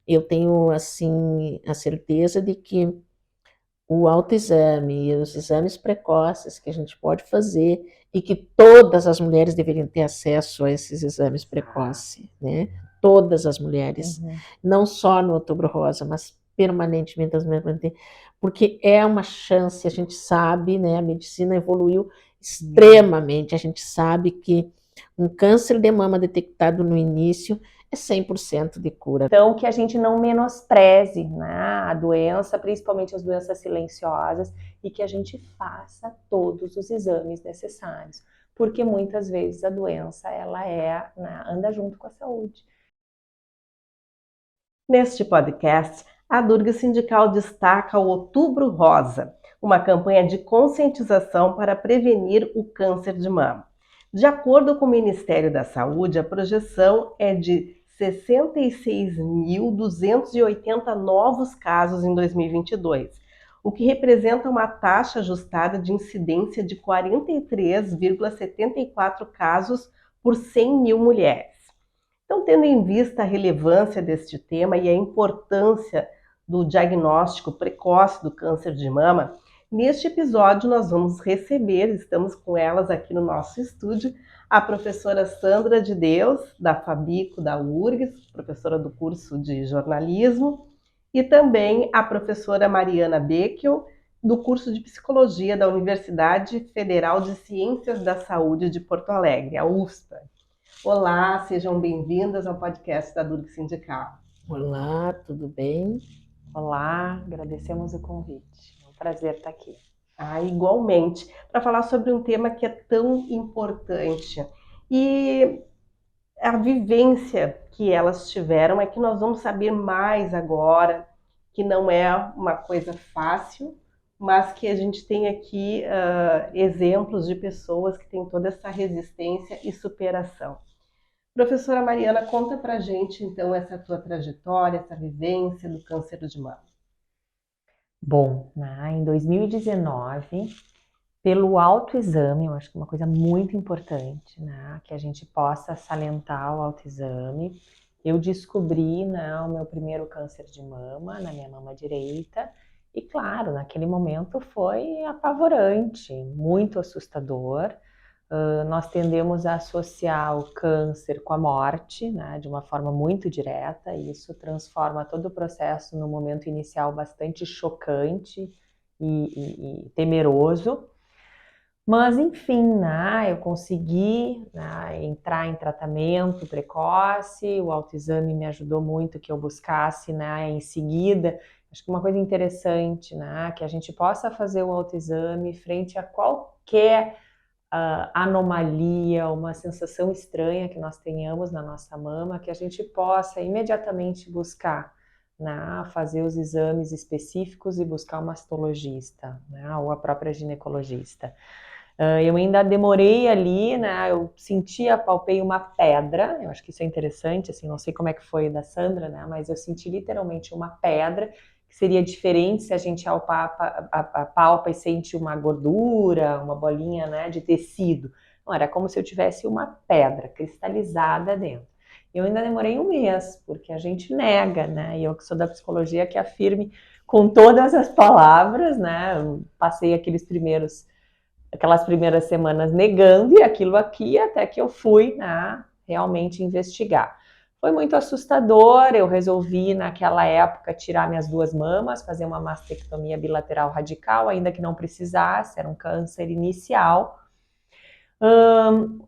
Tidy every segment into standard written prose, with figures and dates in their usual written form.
E eu tenho, assim, a certeza de que o autoexame e os exames precoces que a gente pode fazer e que todas as mulheres deveriam ter acesso a esses exames precoces, né? Todas as mulheres, não só no Outubro Rosa, mas permanentemente as mulheres, porque é uma chance, a gente sabe, né? A medicina evoluiu extremamente, a gente sabe que um câncer de mama detectado no início é 100% de cura. Então, que a gente não menospreze, né, a doença, principalmente as doenças silenciosas, e que a gente faça todos os exames necessários, porque muitas vezes a doença, ela anda junto com a saúde. Neste podcast, a Durga Sindical destaca o Outubro Rosa, uma campanha de conscientização para prevenir o câncer de mama. De acordo com o Ministério da Saúde, a projeção é de 66.280 novos casos em 2022, o que representa uma taxa ajustada de incidência de 43,74 casos por 100 mil mulheres. Então, tendo em vista a relevância deste tema e a importância do diagnóstico precoce do câncer de mama, neste episódio nós vamos receber, estamos com elas aqui no nosso estúdio, a professora Sandra de Deus, da Fabico da URGS, professora do curso de jornalismo, e também a professora Mariana Beckel, do curso de psicologia da Universidade Federal de Ciências da Saúde de Porto Alegre, a UFSPA. Olá, sejam bem-vindas ao podcast da Durga Sindical. Olá, tudo bem? Olá, agradecemos o convite. É um prazer estar aqui. Igualmente, para falar sobre um tema que é tão importante. E a vivência que elas tiveram é que nós vamos saber mais agora, que não é uma coisa fácil, mas que a gente tem aqui exemplos de pessoas que têm toda essa resistência e superação. Professora Mariana, conta pra gente, então, essa tua trajetória, essa vivência do câncer de mama. Bom, em 2019, pelo autoexame, eu acho que é uma coisa muito importante, né, que a gente possa salientar o autoexame, eu descobri, o meu primeiro câncer de mama, na minha mama direita, e claro, naquele momento foi apavorante, muito assustador. Nós tendemos a associar o câncer com a morte, né, de uma forma muito direta, e isso transforma todo o processo no momento inicial bastante chocante e temeroso. Mas, enfim, eu consegui entrar em tratamento precoce, o autoexame me ajudou muito que eu buscasse em seguida. Acho que uma coisa interessante, que a gente possa fazer o autoexame frente a qualquer anomalia, uma sensação estranha que nós tenhamos na nossa mama, que a gente possa imediatamente buscar fazer os exames específicos e buscar o mastologista, ou a própria ginecologista. Eu ainda demorei ali, eu palpei uma pedra, eu acho que isso é interessante, assim, não sei como é que foi da Sandra, mas eu senti literalmente uma pedra, que seria diferente se a gente apalpa e sente uma gordura, uma bolinha, de tecido. Não, era como se eu tivesse uma pedra cristalizada dentro. Eu ainda demorei um mês, porque a gente nega, e eu que sou da psicologia que afirme com todas as palavras, passei aquelas primeiras semanas negando e aquilo aqui, até que eu fui realmente investigar. Foi muito assustador, eu resolvi naquela época tirar minhas 2 mamas, fazer uma mastectomia bilateral radical, ainda que não precisasse, era um câncer inicial.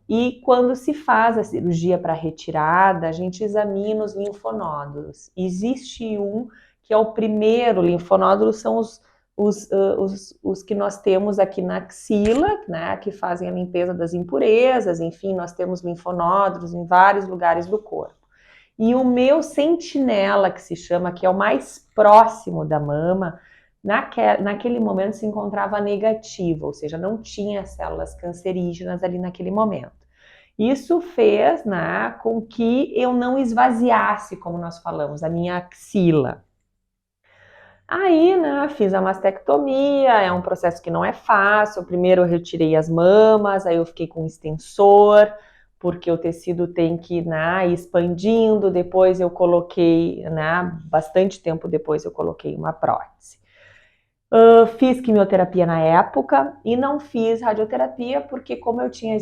E quando se faz a cirurgia para retirada, a gente examina os linfonódulos. Existe um que é o primeiro, linfonódulos são os que nós temos aqui na axila, que fazem a limpeza das impurezas, enfim, nós temos linfonódulos em vários lugares do corpo. E o meu sentinela, que se chama, que é o mais próximo da mama, naquele momento se encontrava negativo, ou seja, não tinha células cancerígenas ali naquele momento. Isso fez com que eu não esvaziasse, como nós falamos, a minha axila. Aí, fiz a mastectomia, é um processo que não é fácil. Primeiro eu retirei as mamas, aí eu fiquei com extensor porque o tecido tem que ir, né, expandindo. Depois eu coloquei, né, bastante tempo depois eu coloquei uma prótese. Fiz quimioterapia na época e não fiz radioterapia porque como eu tinha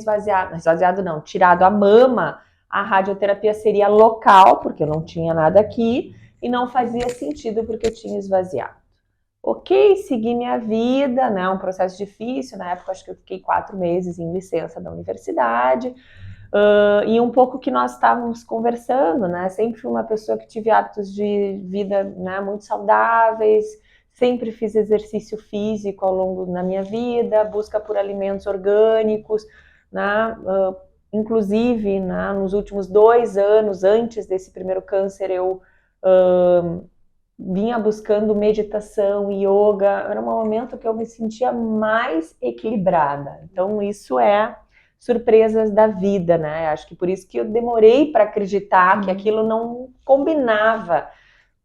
tirado a mama, a radioterapia seria local, porque eu não tinha nada aqui, e não fazia sentido porque eu tinha esvaziado. Ok, segui minha vida, né? Um processo difícil. Na época, acho que eu fiquei 4 meses em licença da universidade. E um pouco que nós estávamos conversando, né? Sempre fui uma pessoa que tive hábitos de vida, né, muito saudáveis, sempre fiz exercício físico ao longo da minha vida, busca por alimentos orgânicos, né? Inclusive, né, nos últimos 2 anos, antes desse primeiro câncer, eu vinha buscando meditação, yoga, era um momento que eu me sentia mais equilibrada. Então, isso é surpresas da vida, né? Acho que por isso que eu demorei para acreditar que aquilo não combinava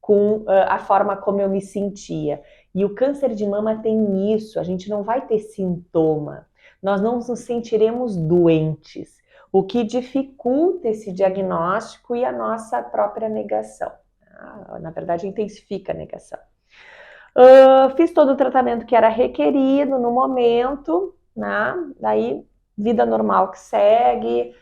com a forma como eu me sentia. E o câncer de mama tem isso, a gente não vai ter sintoma, nós não nos sentiremos doentes, o que dificulta esse diagnóstico e a nossa própria negação. Na verdade, intensifica a negação. Fiz todo o tratamento que era requerido no momento, né? Daí, vida normal que segue,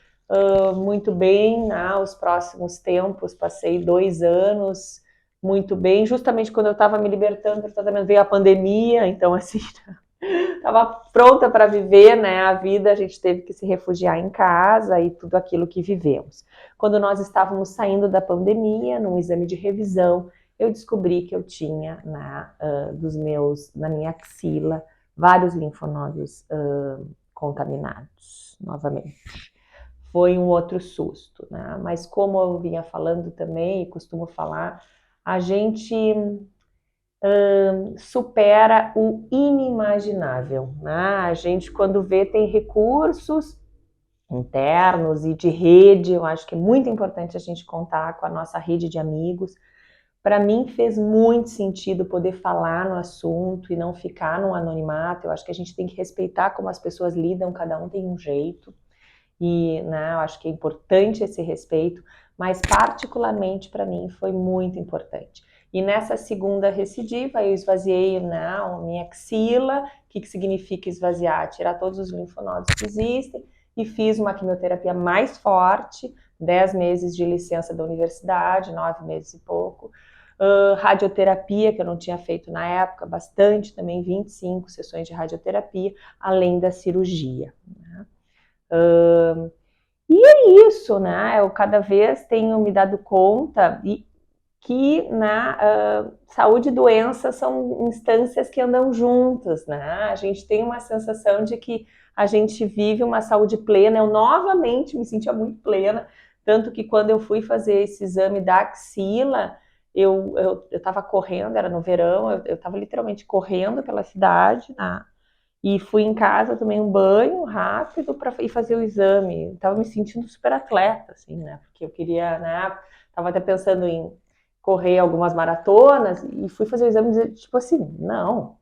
muito bem, né? Os próximos tempos, passei 2 anos muito bem, justamente quando eu estava me libertando do tratamento, veio a pandemia, então assim, estava pronta para viver, né, a vida, a gente teve que se refugiar em casa e tudo aquilo que vivemos. Quando nós estávamos saindo da pandemia, num exame de revisão, eu descobri que eu tinha na minha axila vários linfonodos contaminados, novamente. Foi um outro susto, né? Mas como eu vinha falando também, e costumo falar, a gente supera o inimaginável, né? A gente, quando vê, tem recursos internos e de rede. Eu acho que é muito importante a gente contar com a nossa rede de amigos. Para mim fez muito sentido poder falar no assunto e não ficar no anonimato. Eu acho que a gente tem que respeitar como as pessoas lidam, cada um tem um jeito. E, né, eu acho que é importante esse respeito, mas particularmente para mim foi muito importante. E nessa segunda recidiva eu esvaziei, né, a minha axila. O que significa esvaziar? Tirar todos os linfonodos que existem, e fiz uma quimioterapia mais forte, 10 meses de licença da universidade, 9 meses e pouco. Radioterapia, que eu não tinha feito na época, bastante também, 25 sessões de radioterapia, além da cirurgia, né? E é isso, né? Eu cada vez tenho me dado conta que saúde e doença são instâncias que andam juntas, né? A gente tem uma sensação de que a gente vive uma saúde plena. Eu novamente me sentia muito plena, tanto que quando eu fui fazer esse exame da axila, eu estava correndo, era no verão, eu estava literalmente correndo pela cidade, né? E fui em casa, tomei um banho rápido para ir fazer o exame. Estava me sentindo super atleta, assim, né? Porque eu queria, né? Tava até pensando em correr algumas maratonas e fui fazer o exame e dizer, tipo assim, não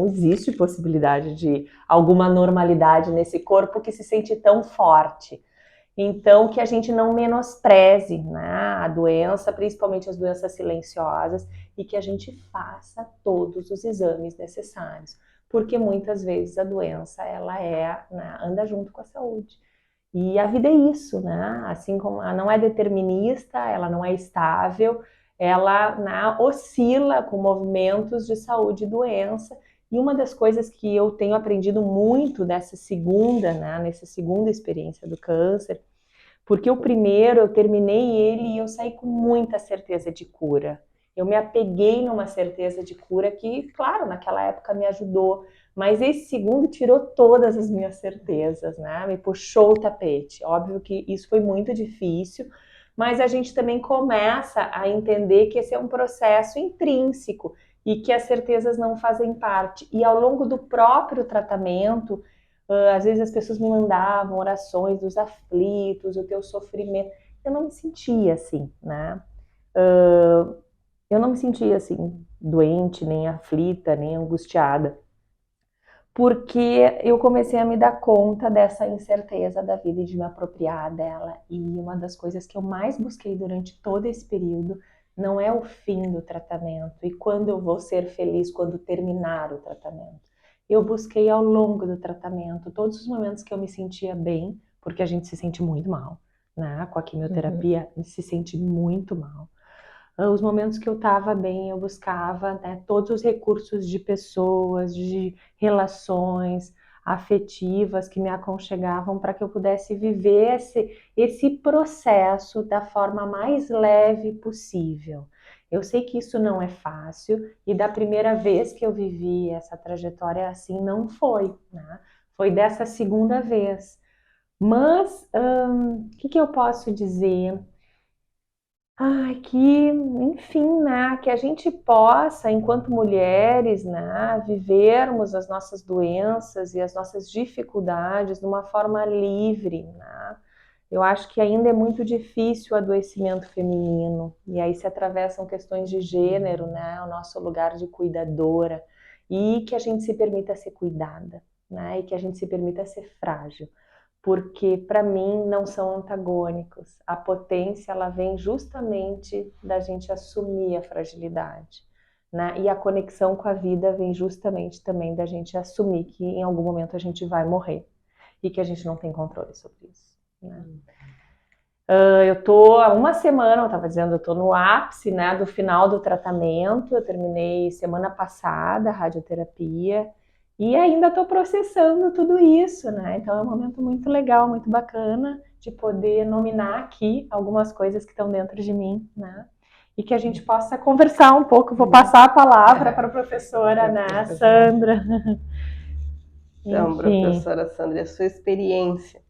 existe possibilidade de alguma normalidade nesse corpo que se sente tão forte. Então, que a gente não menospreze, né, a doença, principalmente as doenças silenciosas, e que a gente faça todos os exames necessários, porque muitas vezes a doença, ela anda junto com a saúde. E a vida é isso, né? Assim como ela não é determinista, ela não é estável, ela oscila com movimentos de saúde e doença. E uma das coisas que eu tenho aprendido muito nessa segunda experiência do câncer, porque o primeiro eu terminei ele e eu saí com muita certeza de cura. Eu me apeguei numa certeza de cura que, claro, naquela época me ajudou, mas esse segundo tirou todas as minhas certezas, né? Me puxou o tapete. Óbvio que isso foi muito difícil, mas a gente também começa a entender que esse é um processo intrínseco e que as certezas não fazem parte. E ao longo do próprio tratamento, às vezes as pessoas me mandavam orações dos aflitos, o teu sofrimento. Eu não me sentia assim, né? Eu não me sentia assim, doente, nem aflita, nem angustiada. porque eu comecei a me dar conta dessa incerteza da vida e de me apropriar dela. E uma das coisas que eu mais busquei durante todo esse período não é o fim do tratamento e quando eu vou ser feliz quando terminar o tratamento. Eu busquei ao longo do tratamento todos os momentos que eu me sentia bem, porque a gente se sente muito mal, né? Com a quimioterapia, se sente muito mal. Os momentos que eu estava bem, eu buscava, né, todos os recursos de pessoas, de relações afetivas que me aconchegavam para que eu pudesse viver esse processo da forma mais leve possível. Eu sei que isso não é fácil e da primeira vez que eu vivi essa trajetória assim não foi, né? Foi dessa segunda vez. Mas o que eu posso dizer? Ai, que, enfim, né, que a gente possa, enquanto mulheres, né, vivermos as nossas doenças e as nossas dificuldades de uma forma livre, né? Eu acho que ainda é muito difícil o adoecimento feminino, e aí se atravessam questões de gênero, né, o nosso lugar de cuidadora, e que a gente se permita ser cuidada, né, e que a gente se permita ser frágil. Porque para mim não são antagônicos. A potência ela vem justamente da gente assumir a fragilidade, né? E a conexão com a vida vem justamente também da gente assumir que em algum momento a gente vai morrer e que a gente não tem controle sobre isso, né? Eu tô há uma semana, eu estava dizendo, eu tô no ápice, né, do final do tratamento. Eu terminei semana passada a radioterapia e ainda estou processando tudo isso, né? Então é um momento muito legal, muito bacana de poder nominar aqui algumas coisas que estão dentro de mim, né? E que a gente possa conversar um pouco. Vou passar a palavra para a professora, né, Sandra. Então, Enfim. professora Sandra, a sua experiência.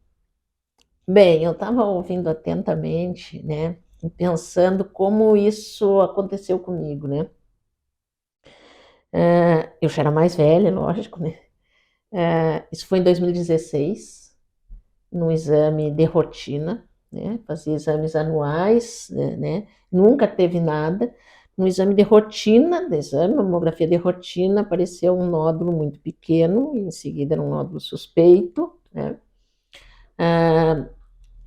Bem, eu estava ouvindo atentamente, né, e pensando como isso aconteceu comigo, né? Eu já era mais velha, lógico, né? Isso foi em 2016, num exame de rotina, né? Fazia exames anuais, né? Nunca teve nada. No exame de rotina, mamografia de rotina, apareceu um nódulo muito pequeno, e em seguida era um nódulo suspeito, né?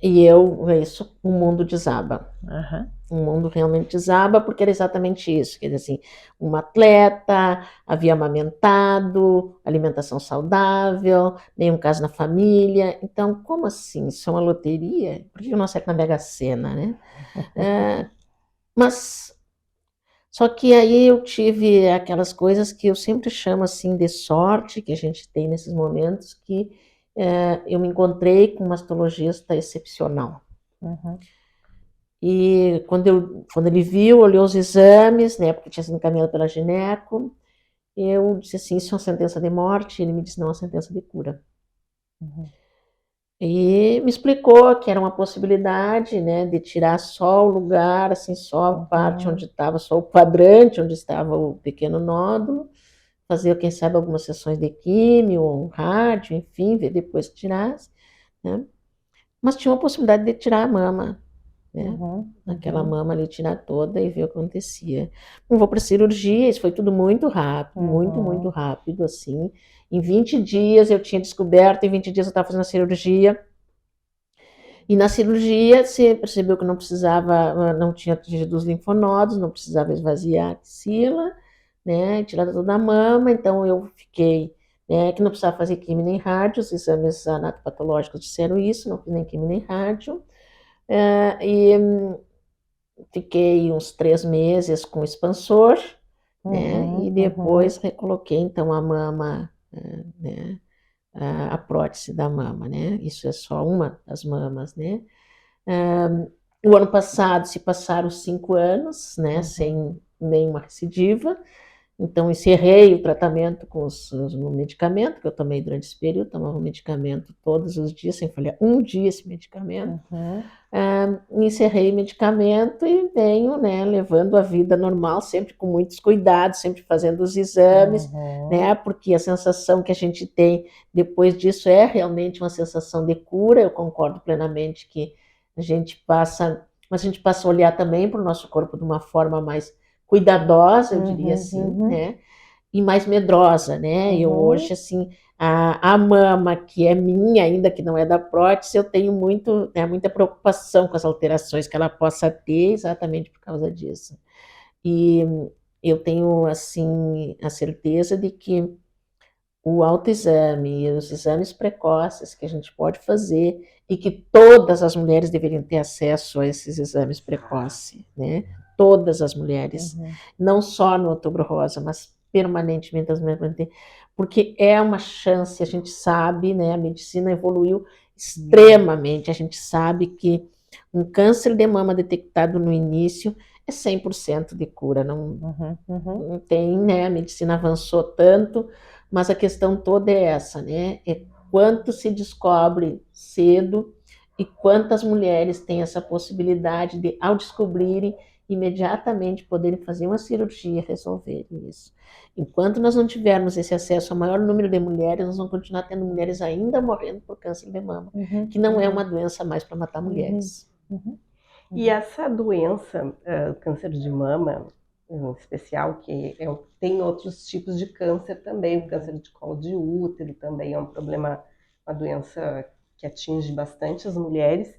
E o mundo desaba. O mundo realmente desaba, porque era exatamente isso. Quer dizer assim, uma atleta, havia amamentado, alimentação saudável, nenhum caso na família. Então, como assim? Isso é uma loteria? Por que eu não acerto na Mega Sena, né? Mas, só que aí eu tive aquelas coisas que eu sempre chamo assim de sorte, que a gente tem nesses momentos, que eu me encontrei com um mastologista excepcional. E quando ele viu, olhou os exames, né, porque tinha sido encaminhado pela gineco, eu disse assim, isso é uma sentença de morte? Ele me disse, não, é uma sentença de cura. E me explicou que era uma possibilidade, né, de tirar só o lugar, assim, só a parte onde estava, só o quadrante onde estava o pequeno nódulo, fazer, quem sabe, algumas sessões de químio, um rádio, enfim, ver depois que tirasse, né? Mas tinha uma possibilidade de tirar a mama, né? Aquela mama ali, tirar toda e ver o que acontecia. Não vou para cirurgia, isso foi tudo muito rápido, muito rápido, assim. Em 20 dias eu tinha descoberto, em 20 dias eu estava fazendo a cirurgia. E na cirurgia você percebeu que não precisava, não tinha atingido os linfonodos, não precisava esvaziar a axila, né? Tirar toda a mama, então eu fiquei, né, que não precisava fazer quimio nem rádio, os exames anatopatológicos disseram isso, não fiz nem quimio nem rádio. E fiquei uns 3 meses com expansor, né? E depois recoloquei então a mama, né? A prótese da mama, né? Isso é só uma das mamas, né? O ano passado se passaram 5 anos, né? Sem nenhuma recidiva. Então, encerrei o tratamento com o medicamento que eu tomei durante esse período, tomava o medicamento todos os dias, sem falhar um dia esse medicamento. Encerrei o medicamento e venho, né, levando a vida normal, sempre com muitos cuidados, sempre fazendo os exames, né, porque a sensação que a gente tem depois disso é realmente uma sensação de cura. Eu concordo plenamente que a gente passa a olhar também para o nosso corpo de uma forma mais cuidadosa, eu diria assim, né? e mais medrosa, né? Eu hoje, assim, a mama que é minha, ainda que não é da prótese, eu tenho muita preocupação com as alterações que ela possa ter exatamente por causa disso. E eu tenho, assim, a certeza de que o autoexame e os exames precoces que a gente pode fazer e que todas as mulheres deveriam ter acesso a esses exames precoces, né? Todas as mulheres, não só no Outubro Rosa, mas permanentemente as mulheres, porque é uma chance, a gente sabe, né? A medicina evoluiu extremamente, a gente sabe que um câncer de mama detectado no início é 100% de cura, não tem, né? A medicina avançou tanto, mas a questão toda é essa, né? É quanto se descobre cedo e quantas mulheres têm essa possibilidade de, ao descobrirem, imediatamente poderem fazer uma cirurgia e resolverem isso. Enquanto nós não tivermos esse acesso ao maior número de mulheres, nós vamos continuar tendo mulheres ainda morrendo por câncer de mama, que não é uma doença mais para matar mulheres. E essa doença, câncer de mama, em especial, que tem outros tipos de câncer também, o câncer de colo de útero também é um problema, uma doença que atinge bastante as mulheres,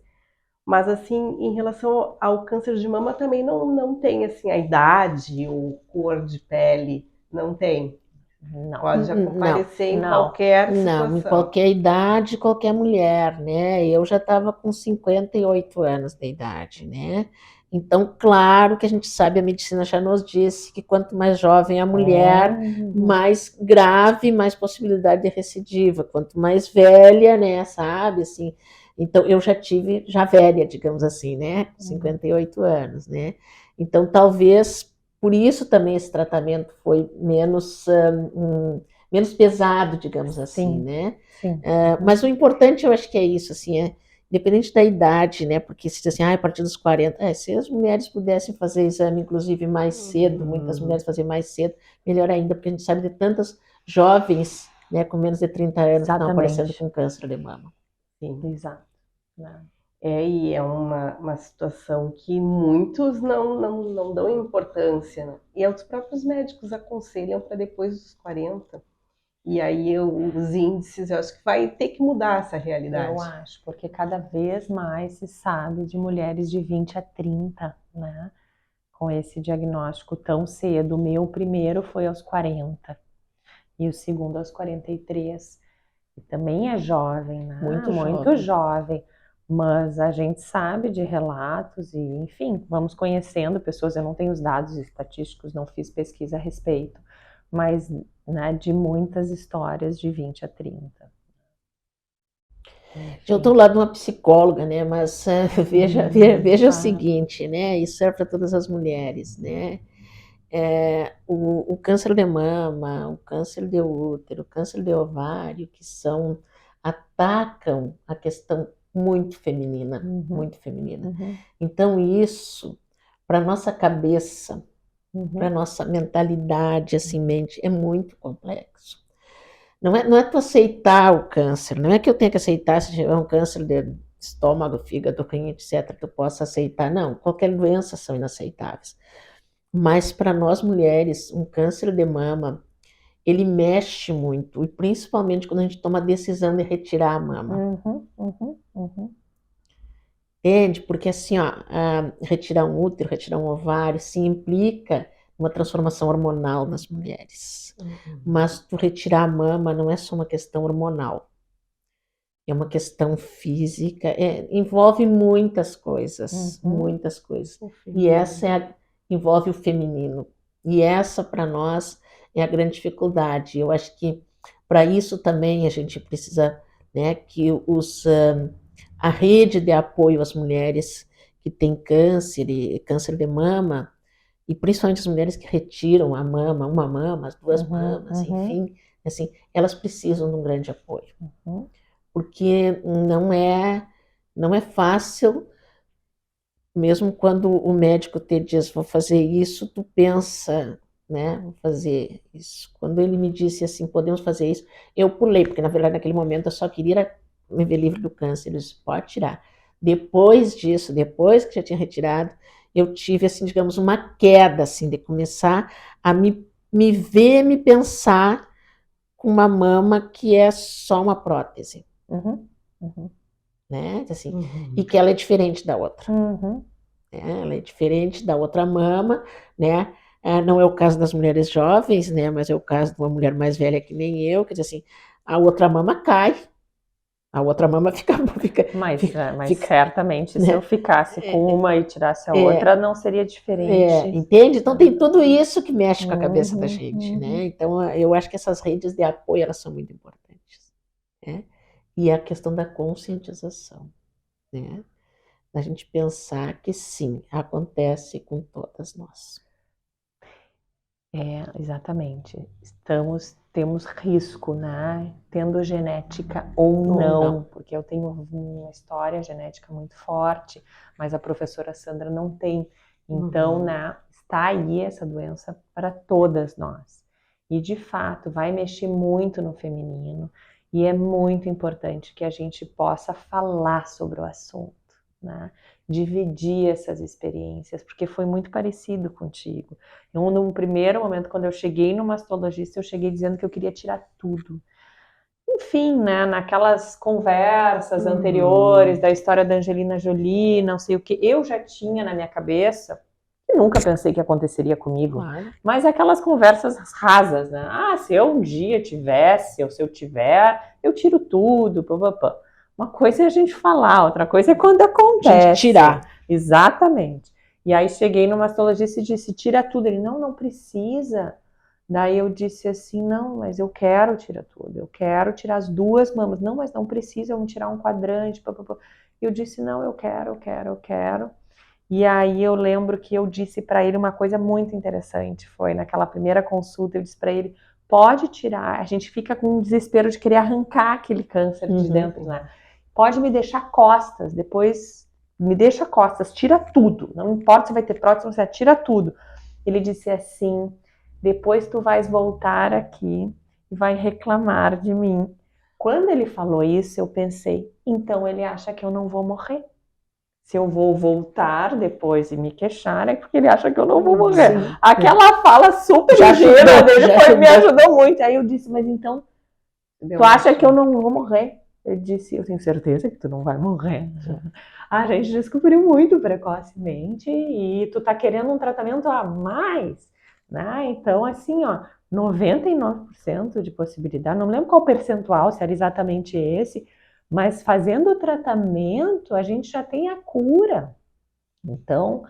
mas assim, em relação ao câncer de mama também não tem assim a idade ou cor de pele, não tem. Não. Pode aparecer em qualquer situação. Não, em qualquer idade, qualquer mulher, né? Eu já estava com 58 anos de idade, né? Então, claro que a gente sabe, a medicina já nos disse que quanto mais jovem a mulher, mais grave, mais possibilidade de recidiva. Quanto mais velha, né, sabe, assim. Então, eu já tive, já velha, digamos assim, né? 58 anos, né? Então, talvez por isso também esse tratamento foi menos pesado, digamos assim, né? Sim. Mas o importante, eu acho que é isso, assim, independente da idade, né? Porque se diz assim, a partir dos 40, se as mulheres pudessem fazer exame, inclusive, mais cedo, muitas mulheres fazem mais cedo, melhor ainda, porque a gente sabe de tantas jovens, né, com menos de 30 anos que estão aparecendo com câncer de mama. Sim. Exato. E é uma situação que muitos não dão importância, né? E os próprios médicos aconselham para depois dos 40. E aí os índices, eu acho que vai ter que mudar essa realidade. Eu acho, porque cada vez mais se sabe de mulheres de 20 a 30, né? Com esse diagnóstico tão cedo. O meu primeiro foi aos 40 e o segundo aos 43. E também é jovem, né? Muito jovem. Mas a gente sabe de relatos e, enfim, vamos conhecendo pessoas. Eu não tenho os dados estatísticos, não fiz pesquisa a respeito, mas, né, de muitas histórias de 20 a 30. Eu estou lá de uma psicóloga, né? Mas veja o seguinte, né? Isso serve para todas as mulheres, né? O câncer de mama, o câncer de útero, o câncer de ovário, que atacam a questão muito feminina, muito feminina. Então isso, para nossa cabeça, para nossa mentalidade, assim, mente, é muito complexo. Não é tu aceitar o câncer, não é que eu tenha que aceitar se tiver um câncer de estômago, fígado, rim, etc, que eu possa aceitar, não, qualquer doença são inaceitáveis. Mas para nós mulheres, um câncer de mama, ele mexe muito, e principalmente quando a gente toma a decisão de retirar a mama. Entende? Porque assim, ó, retirar um útero, retirar um ovário, se implica uma transformação hormonal nas mulheres. Mas tu retirar a mama não é só uma questão hormonal. É uma questão física, envolve muitas coisas, muitas coisas. E essa envolve o feminino. E essa, para nós, é a grande dificuldade. Eu acho que, para isso também, a gente precisa, né, que a rede de apoio às mulheres que têm câncer de mama, e principalmente as mulheres que retiram a mama, uma mama, as duas mamas, enfim, assim, elas precisam de um grande apoio. Porque não é fácil, mesmo quando o médico te diz, vou fazer isso, tu pensa, né, vou fazer isso. Quando ele me disse assim, podemos fazer isso, eu pulei, porque na verdade naquele momento eu só queria me ver livre do câncer. Ele disse, pode tirar. Depois disso, depois que já tinha retirado, eu tive, assim, digamos, uma queda, assim, de começar a me me pensar com uma mama que é só uma prótese, né? Assim, e que ela é diferente da outra. Né? Ela é diferente da outra mama, né? Não é o caso das mulheres jovens, né? Mas é o caso de uma mulher mais velha que nem eu, quer dizer assim, a outra mama cai, a outra mama fica Mas fica, certamente, né? se eu ficasse com uma e tirasse a outra, não seria diferente. Entende? Então tem tudo isso que mexe com a cabeça da gente, né? Então eu acho que essas redes de apoio, elas são muito importantes, né? E a questão da conscientização, né? A gente pensar que sim, acontece com todas nós. Exatamente. Temos risco, né? Tendo genética ou não, porque eu tenho uma história genética muito forte, mas a professora Sandra não tem. Então, né, está aí essa doença para todas nós. E, de fato, vai mexer muito no feminino, e é muito importante que a gente possa falar sobre o assunto, né? Dividir essas experiências, porque foi muito parecido contigo. Num primeiro momento, quando eu cheguei no mastologista, eu cheguei dizendo que eu queria tirar tudo. Enfim, né, naquelas conversas anteriores da história da Angelina Jolie, não sei o que, eu já tinha na minha cabeça, e nunca pensei que aconteceria comigo, mas aquelas conversas rasas, né? Se eu um dia tivesse, ou se eu tiver, eu tiro tudo, papapá. Uma coisa é a gente falar, outra coisa é quando acontece. A gente tirar. Exatamente. E aí cheguei no mastologista e disse, tira tudo. Ele, não precisa. Daí eu disse assim, não, mas eu quero tirar tudo. Eu quero tirar as duas mamas. Não, mas não precisa, vamos tirar um quadrante. Papapá. E eu disse, não, eu quero. E aí eu lembro que eu disse para ele uma coisa muito interessante. Foi naquela primeira consulta, eu disse para ele, pode tirar. A gente fica com um desespero de querer arrancar aquele câncer de dentro, né? Pode me deixar costas, depois me deixa costas, tira tudo. Não importa se vai ter prótese, você tira tudo. Ele disse assim, depois tu vais voltar aqui e vai reclamar de mim. Quando ele falou isso, eu pensei, então ele acha que eu não vou morrer. Se eu vou voltar depois e me queixar, é porque ele acha que eu não vou morrer. Sim, aquela fala super ingênua dele me ajudou muito. Aí eu disse, mas então, tu acha que eu não vou morrer? Ele disse, eu tenho certeza que tu não vai morrer. A gente descobriu muito precocemente e tu tá querendo um tratamento a mais, né? Então, assim, 99% de possibilidade, não lembro qual percentual, se era exatamente esse, mas fazendo o tratamento, a gente já tem a cura. Então,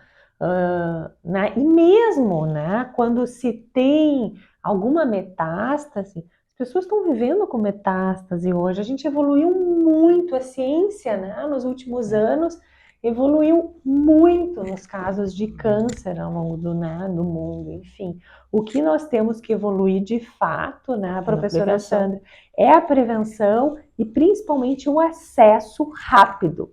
né? E mesmo, né, quando se tem alguma metástase, as pessoas estão vivendo com metástase hoje. A gente evoluiu muito, a ciência, né, nos últimos anos, evoluiu muito nos casos de câncer ao longo do mundo, enfim. O que nós temos que evoluir de fato, né, professora Sandra, é a prevenção e principalmente o acesso rápido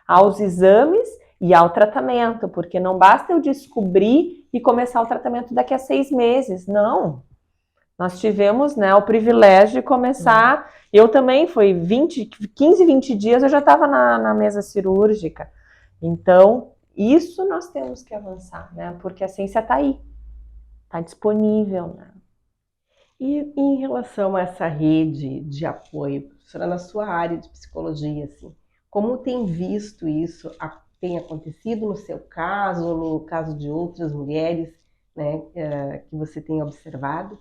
aos exames e ao tratamento, porque não basta eu descobrir e começar o tratamento daqui a 6 meses, não. Nós tivemos, né, o privilégio de começar, eu também, foi 15, 20 dias eu já estava na mesa cirúrgica. Então, isso nós temos que avançar, né, porque a ciência está aí, está disponível, né. E em relação a essa rede de apoio, professora, na sua área de psicologia, assim, como tem visto isso, tem acontecido no seu caso, no caso de outras mulheres, né, que você tem observado?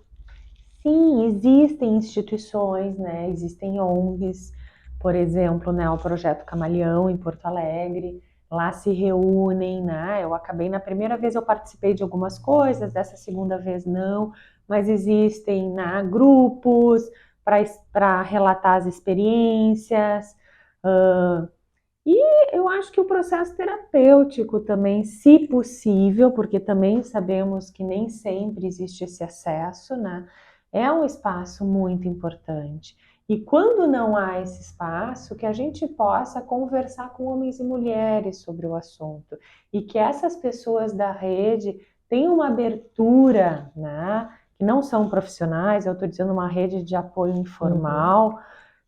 Sim, existem instituições, né, existem ONGs, por exemplo, né, o Projeto Camaleão em Porto Alegre, lá se reúnem, né, eu acabei, na primeira vez eu participei de algumas coisas, dessa segunda vez não, mas existem, né, grupos para relatar as experiências, e eu acho que o processo terapêutico também, se possível, porque também sabemos que nem sempre existe esse acesso, né? É um espaço muito importante. E quando não há esse espaço, que a gente possa conversar com homens e mulheres sobre o assunto. E que essas pessoas da rede tenham uma abertura, né? Que não são profissionais, eu estou dizendo uma rede de apoio informal,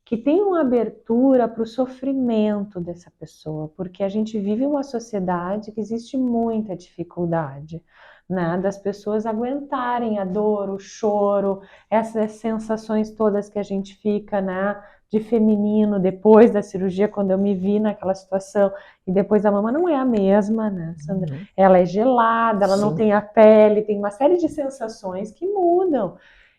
que tem uma abertura para o sofrimento dessa pessoa, porque a gente vive uma sociedade que existe muita dificuldade, né, das pessoas aguentarem a dor, o choro, essas sensações todas que a gente fica, né, de feminino depois da cirurgia, quando eu me vi naquela situação, e depois a mama não é a mesma, né, Sandra? Ela é gelada, ela não tem a pele, tem uma série de sensações que mudam,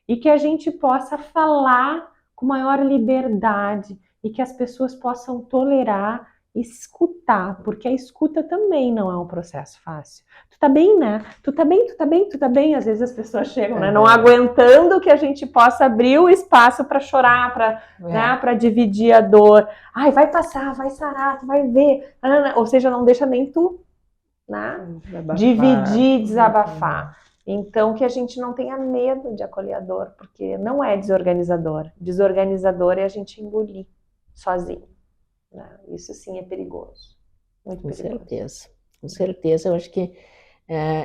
e que a gente possa falar com maior liberdade, e que as pessoas possam tolerar, escutar, porque a escuta também não é um processo fácil. Tu tá bem, né? Tu tá bem, tu tá bem, tu tá bem. Às vezes as pessoas chegam, né, não aguentando que a gente possa abrir o espaço para chorar, para né, para dividir a dor. Ai, vai passar, vai sarar, tu vai ver. Ou seja, não deixa nem tu, né, dividir, desabafar. Então, que a gente não tenha medo de acolher a dor, porque não é desorganizador. Desorganizador é a gente engolir sozinho. Né? Isso sim é perigoso. Muito Com perigoso. certeza, com certeza. Eu acho que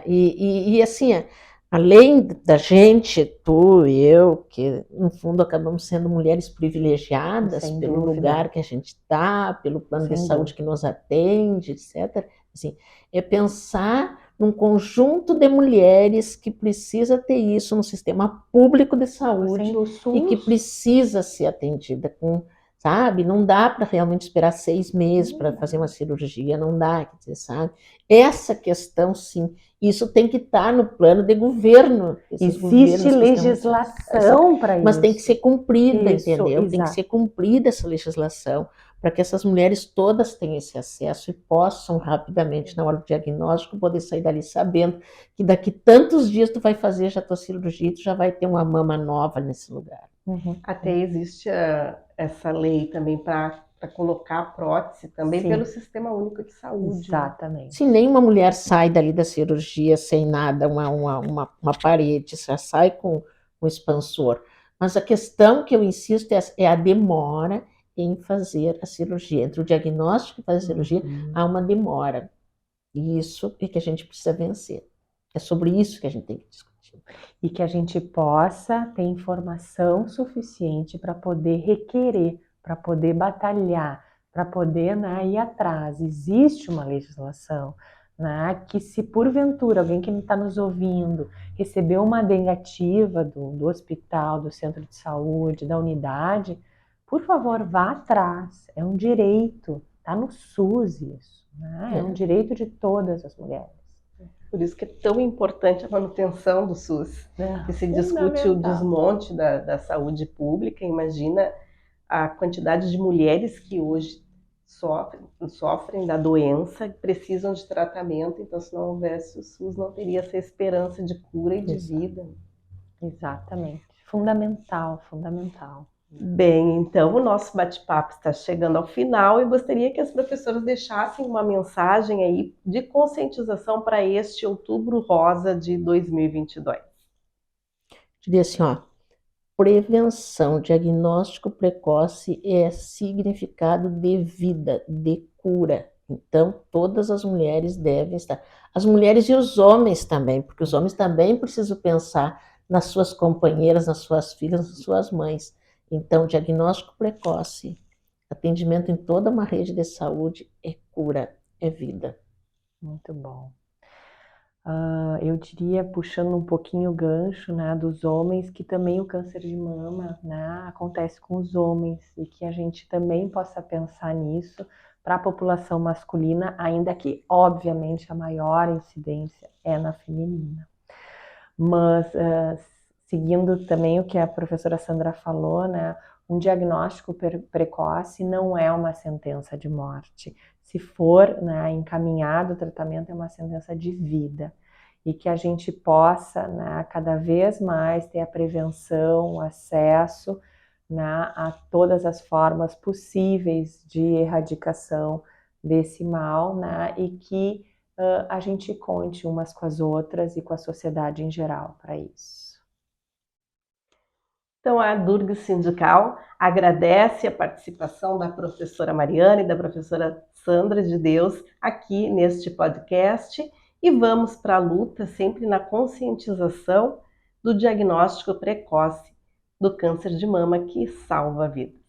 e assim, além da gente, tu e eu, que no fundo acabamos sendo mulheres privilegiadas Sem pelo dúvida. lugar que a gente está, pelo plano de Sem saúde dúvida. que nos atende, etc. Assim, é pensar num conjunto de mulheres que precisa ter isso no sistema público de saúde Sendo o SUS, e que precisa ser atendida com, sabe? Não dá para realmente esperar 6 meses para fazer uma cirurgia, não dá, quer dizer, sabe? Essa questão, sim, isso tem que estar no plano de governo. existe legislação para isso. Mas tem que ser cumprida, Isso, entendeu? Tem que exato. ser cumprida essa legislação para que essas mulheres todas tenham esse acesso e possam rapidamente, na hora do diagnóstico, poder sair dali sabendo que daqui tantos dias tu vai fazer já tua cirurgia e tu já vai ter uma mama nova nesse lugar. Até existe essa lei também para colocar prótese também Sim. pelo Sistema Único de Saúde. Exatamente. Se nenhuma mulher sai dali da cirurgia sem nada, uma parede, já sai com um expansor. Mas a questão que eu insisto é a demora em fazer a cirurgia. Entre o diagnóstico e fazer a cirurgia, há uma demora. E isso é que a gente precisa vencer. É sobre isso que a gente tem que discutir. E que a gente possa ter informação suficiente para poder requerer, para poder batalhar, para poder, né, ir atrás. Existe uma legislação, né, que se porventura alguém que está nos ouvindo recebeu uma negativa do hospital, do centro de saúde, da unidade, por favor, vá atrás. É um direito, está no SUS isso, né? É um direito de todas as mulheres. Por isso que é tão importante a manutenção do SUS, que se discute o desmonte da saúde pública. Imagina a quantidade de mulheres que hoje sofrem da doença, precisam de tratamento, então se não houvesse o SUS não teria essa esperança de cura e de vida. Exatamente. Fundamental, fundamental. Bem, então o nosso bate-papo está chegando ao final e gostaria que as professoras deixassem uma mensagem aí de conscientização para este Outubro Rosa de 2022. Diria assim, ó, prevenção, diagnóstico precoce é significado de vida, de cura. Então, todas as mulheres devem estar. As mulheres e os homens também, porque os homens também precisam pensar nas suas companheiras, nas suas filhas, nas suas mães. Então, diagnóstico precoce, atendimento em toda uma rede de saúde é cura, é vida. Muito bom. Eu diria, puxando um pouquinho o gancho, né, dos homens, que também o câncer de mama, né, acontece com os homens e que a gente também possa pensar nisso para a população masculina, ainda que, obviamente, a maior incidência é na feminina. Mas, seguindo também o que a professora Sandra falou, né, um diagnóstico precoce não é uma sentença de morte. Se for, né, encaminhado o tratamento, é uma sentença de vida. E que a gente possa, né, cada vez mais ter a prevenção, o acesso, né, a todas as formas possíveis de erradicação desse mal, né, e que a gente conte umas com as outras e com a sociedade em geral para isso. Então, a Durga Sindical agradece a participação da professora Mariana e da professora Sandra de Deus aqui neste podcast e vamos para a luta sempre na conscientização do diagnóstico precoce do câncer de mama que salva vidas.